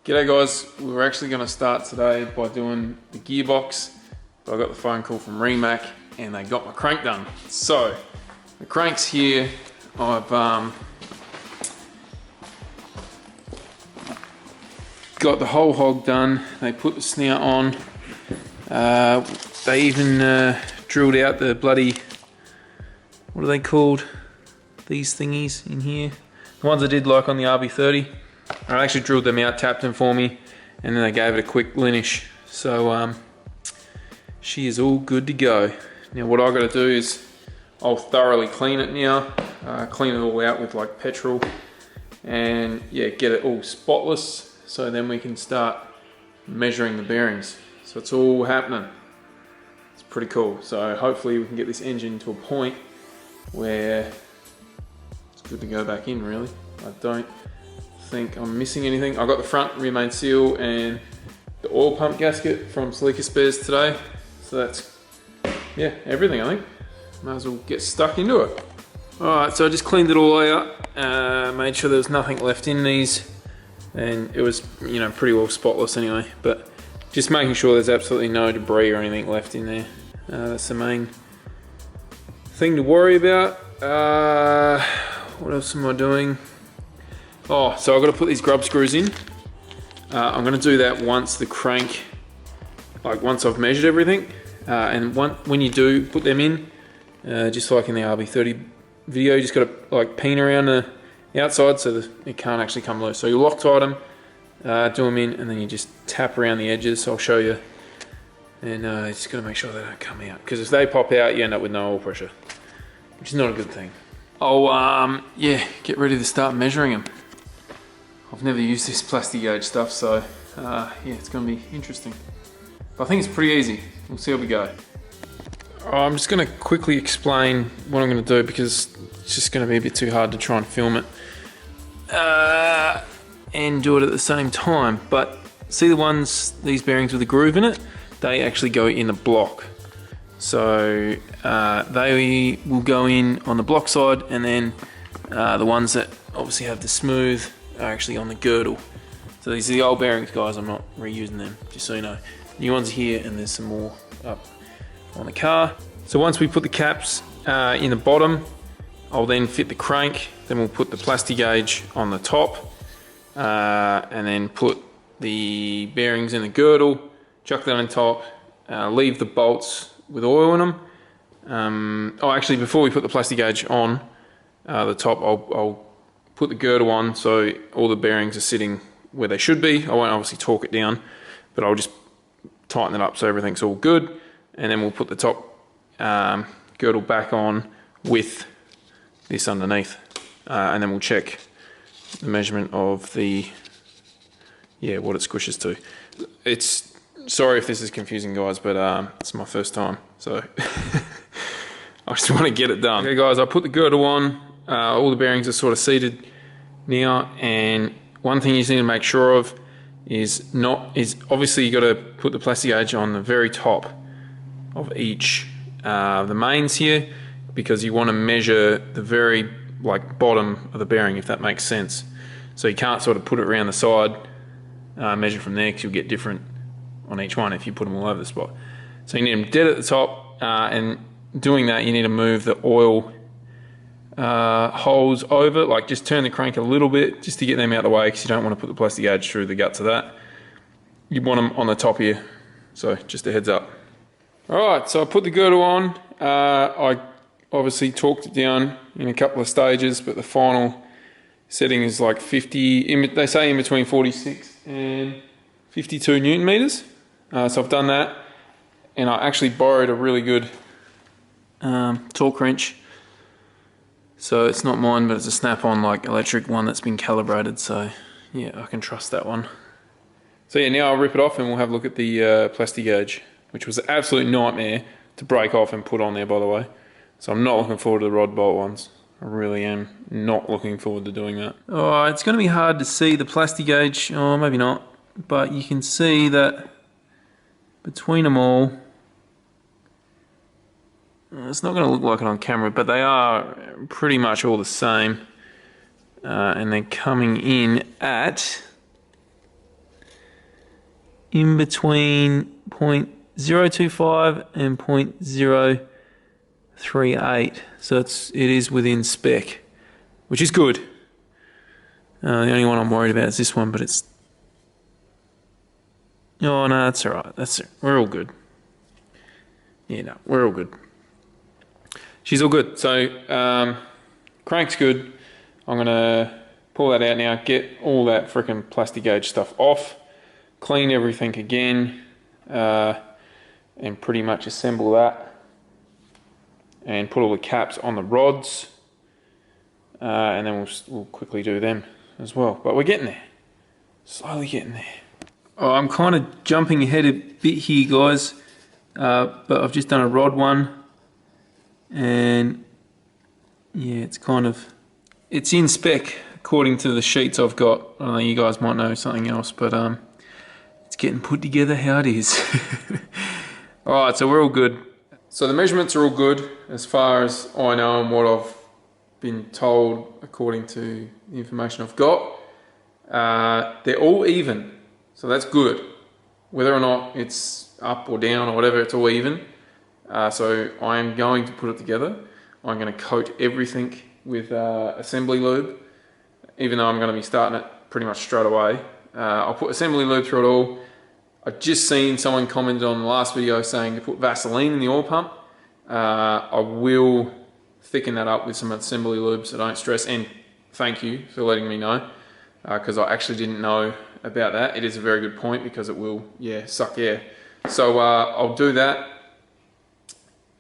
G'day guys, we were actually going to start today by doing the gearbox, but I got the phone call from Rimac and they got my crank done. So, the crank's here. I've got the whole hog done. They put the snout on. They even drilled out the bloody, what are they called? These thingies in here. The ones I did like on the RB30. I actually drilled them out, tapped them for me, and then they gave it a quick linish. So she is all good to go. Now what I've got to do is I'll thoroughly clean it now, clean it all out with like petrol, and yeah, get it all spotless. So then we can start measuring the bearings. So it's all happening. It's pretty cool. So hopefully we can get this engine to a point where it's good to go back in. Really, I don't think I'm missing anything. I got the front rear main seal and the oil pump gasket from Sleeker Spares today. So that's, yeah, everything I think. Might as well get stuck into it. Alright, so I just cleaned it all out, made sure there was nothing left in these, and it was, you know, pretty well spotless anyway, but just making sure there's absolutely no debris or anything left in there. That's the main thing to worry about. What else am I doing? Oh, so I've got to put these grub screws in. I'm going to do that once the crank, like once I've measured everything. And when you do put them in, just like in the RB30 video, you just got to like peen around the outside so that it can't actually come loose. So you Loctite them, do them in, and then you just tap around the edges. So I'll show you. And just got to make sure they don't come out, because if they pop out, you end up with no oil pressure, which is not a good thing. Oh, yeah, get ready to start measuring them. I've never used this Plastigauge stuff, so yeah, it's going to be interesting. But I think it's pretty easy. We'll see how we go. I'm just going to quickly explain what I'm going to do, because it's just going to be a bit too hard to try and film it and do it at the same time. But see the ones, these bearings with the groove in it, they actually go in a block. So they will go in on the block side, and then the ones that obviously have the smooth are actually on the girdle. So these are the old bearings, guys. I'm not reusing them, just so you know. New ones are here, and there's some more up on the car. So once we put the caps in the bottom, I'll then fit the crank. Then we'll put the Plastigauge on the top, and then put the bearings in the girdle, chuck that on top, leave the bolts with oil in them. Oh, actually, before we put the Plastigauge on the top, I'll put the girdle on so all the bearings are sitting where they should be. I won't obviously torque it down, but I'll just tighten it up so everything's all good, and then we'll put the top girdle back on with this underneath, and then we'll check the measurement of the, yeah, what it squishes to. It's, sorry if this is confusing, guys, but it's my first time, so I just want to get it done. Okay guys, I put the girdle on. All the bearings are sort of seated now, and one thing you just need to make sure of is obviously you got to put the Plastigauge on the very top of each the mains here, because you want to measure the very like bottom of the bearing, if that makes sense. So you can't sort of put it around the side, measure from there, because you'll get different on each one if you put them all over the spot. So you need them dead at the top, and doing that you need to move the oil holes over, like just turn the crank a little bit just to get them out of the way, because you don't want to put the Plastigauge through the guts of that. You want them on the top here, so just a heads up. Alright, so I put the girdle on. I obviously torqued it down in a couple of stages, but the final setting is like 50, they say in between 46 and 52 Newton meters. So I've done that, and I actually borrowed a really good torque wrench. So it's not mine, but it's a Snap-on like electric one that's been calibrated, so yeah, I can trust that one. So yeah, now I'll rip it off and we'll have a look at the Plastigauge, which was an absolute nightmare to break off and put on there, by the way. So I'm not looking forward to the rod bolt ones. I really am not looking forward to doing that. Oh, it's going to be hard to see the Plastigauge, oh maybe not, but you can see that between them all, it's not going to look like it on camera, but they are pretty much all the same. And they're coming in at in between 0.025 and 0.038. So it is within spec, which is good. The only one I'm worried about is this one, but it's... Oh, no, that's all right. We're all good. Yeah, no, we're all good. She's all good. So, crank's good. I'm going to pull that out now, get all that freaking plastic gauge stuff off, clean everything again, and pretty much assemble that, and put all the caps on the rods, and then we'll quickly do them as well. But we're getting there. Slowly getting there. Oh, I'm kind of jumping ahead a bit here, guys, but I've just done a rod one, and yeah, it's in spec according to the sheets I've got. I don't know, you guys might know something else, but it's getting put together how it is. Alright, so we're all good. So the measurements are all good as far as I know and what I've been told according to the information I've got. They're all even, so that's good. Whether or not it's up or down or whatever, it's all even. So I am going to put it together. I'm going to coat everything with assembly lube, even though I'm going to be starting it pretty much straight away. I'll put assembly lube through it all. I just seen someone commented on the last video saying to put Vaseline in the oil pump. I will thicken that up with some assembly lube, so don't stress, and thank you for letting me know, because I actually didn't know about that. It is a very good point, because it will, yeah, suck air. So I'll do that,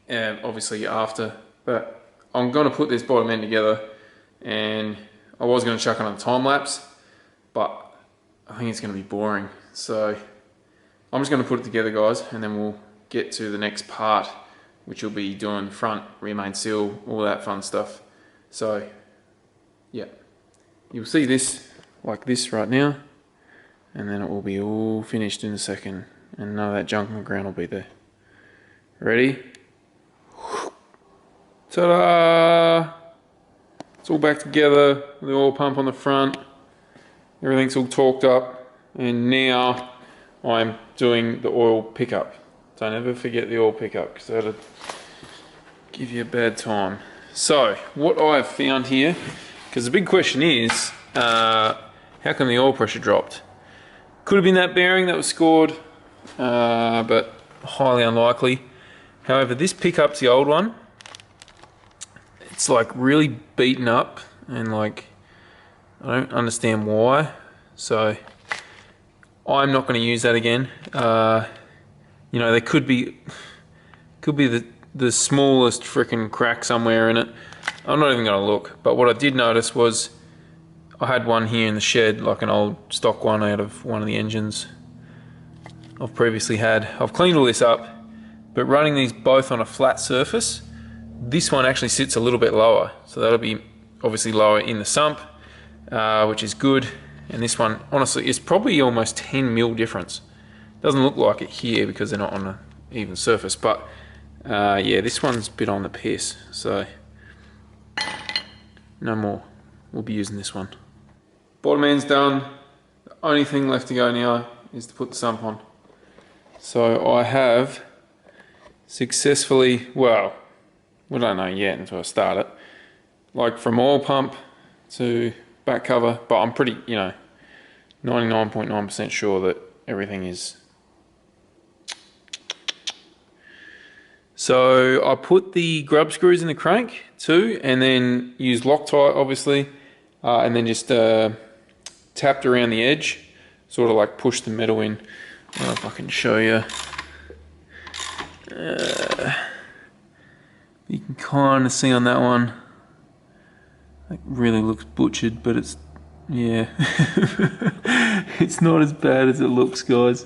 obviously after, but I'm going to put this bottom end together, and I was going to chuck on a time lapse, but I think it's going to be boring. So I'm just going to put it together, guys, and then we'll get to the next part, which will be doing front, rear main seal, all that fun stuff. So yeah, you'll see this like this right now, and then it will be all finished in a second, and none of that junk on the ground will be there. Ready? Ta-da! It's all back together, the oil pump on the front, everything's all torqued up, and now I'm doing the oil pickup. Don't ever forget the oil pickup, because that'll give you a bad time. So, what I've found here, because the big question is, how come the oil pressure dropped? Could have been that bearing that was scored, but highly unlikely. However, this pickup's the old one. It's like really beaten up, and like I don't understand why. So I'm not going to use that again. You know, there could be the smallest freaking crack somewhere in it. I'm not even going to look. But what I did notice was I had one here in the shed, like an old stock one out of one of the engines I've previously had. I've cleaned all this up, but running these both on a flat surface, this one actually sits a little bit lower, so that'll be obviously lower in the sump, which is good. And this one, honestly, is probably almost 10 mil difference. Doesn't look like it here because they're not on an even surface, but yeah, this one's a bit on the piss, so no more. We'll be using this one. Bottom end's done. The only thing left to go now is to put the sump on. So I have successfully, well, we don't know yet until I start it, like from oil pump to back cover, but I'm pretty, 99.9% sure that everything is. So I put the grub screws in the crank too, and then used Loctite obviously, and then just tapped around the edge, sort of like pushed the metal in. I don't know if I can show you. You can kind of see on that one, it really looks butchered, but it's, yeah, it's not as bad as it looks, guys.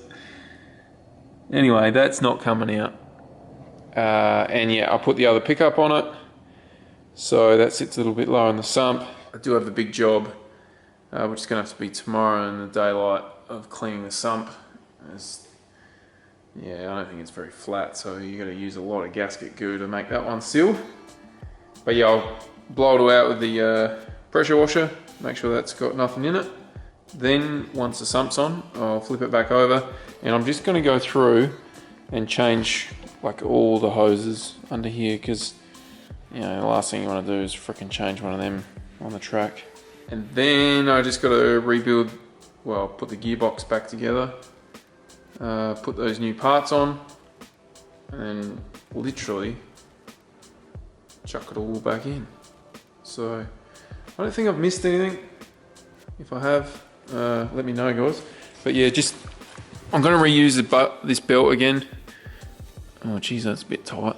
Anyway, that's not coming out. And yeah, I'll put the other pickup on it, so that sits a little bit lower in the sump. I do have the big job, which is going to have to be tomorrow in the daylight, of cleaning the sump. Yeah, I don't think it's very flat, so you got to use a lot of gasket goo to make that one seal. But yeah, I'll blow it all out with the pressure washer, make sure that's got nothing in it, Then once the sump's on, I'll flip it back over, and I'm just going to go through and change like all the hoses under here, because you know the last thing you want to do is freaking change one of them on the track. And then I just got to rebuild, well, put the gearbox back together, put those new parts on, and then literally chuck it all back in. So I don't think I've missed anything. If I have, let me know, guys. But yeah, just I'm gonna reuse this belt again. Oh geez, that's a bit tight.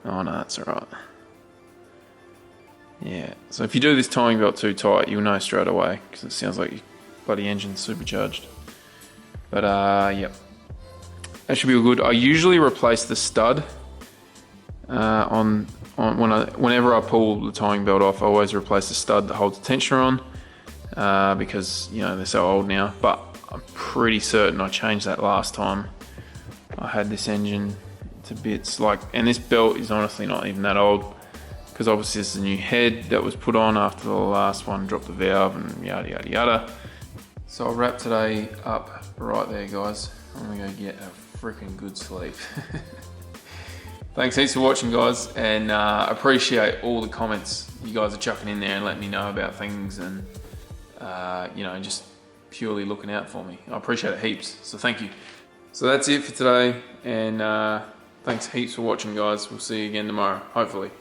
Oh no, that's alright. Yeah, so if you do this timing belt too tight, you'll know straight away, because it sounds like your bloody engine's supercharged. But yep, that should be all good. I usually replace the stud whenever I pull the timing belt off. I always replace the stud that holds the tensioner on, because you know they're so old now. But I'm pretty certain I changed that last time I had this engine to bits. And this belt is honestly not even that old, because obviously this is a new head that was put on after the last one dropped the valve and yada yada yada. So I'll wrap today up right there, guys. I'm gonna go get a freaking good sleep. Thanks heaps for watching, guys, and appreciate all the comments you guys are chucking in there and letting me know about things, and you know, just purely looking out for me. I appreciate it heaps, so thank you. So that's it for today, and thanks heaps for watching, guys. We'll see you again tomorrow, hopefully.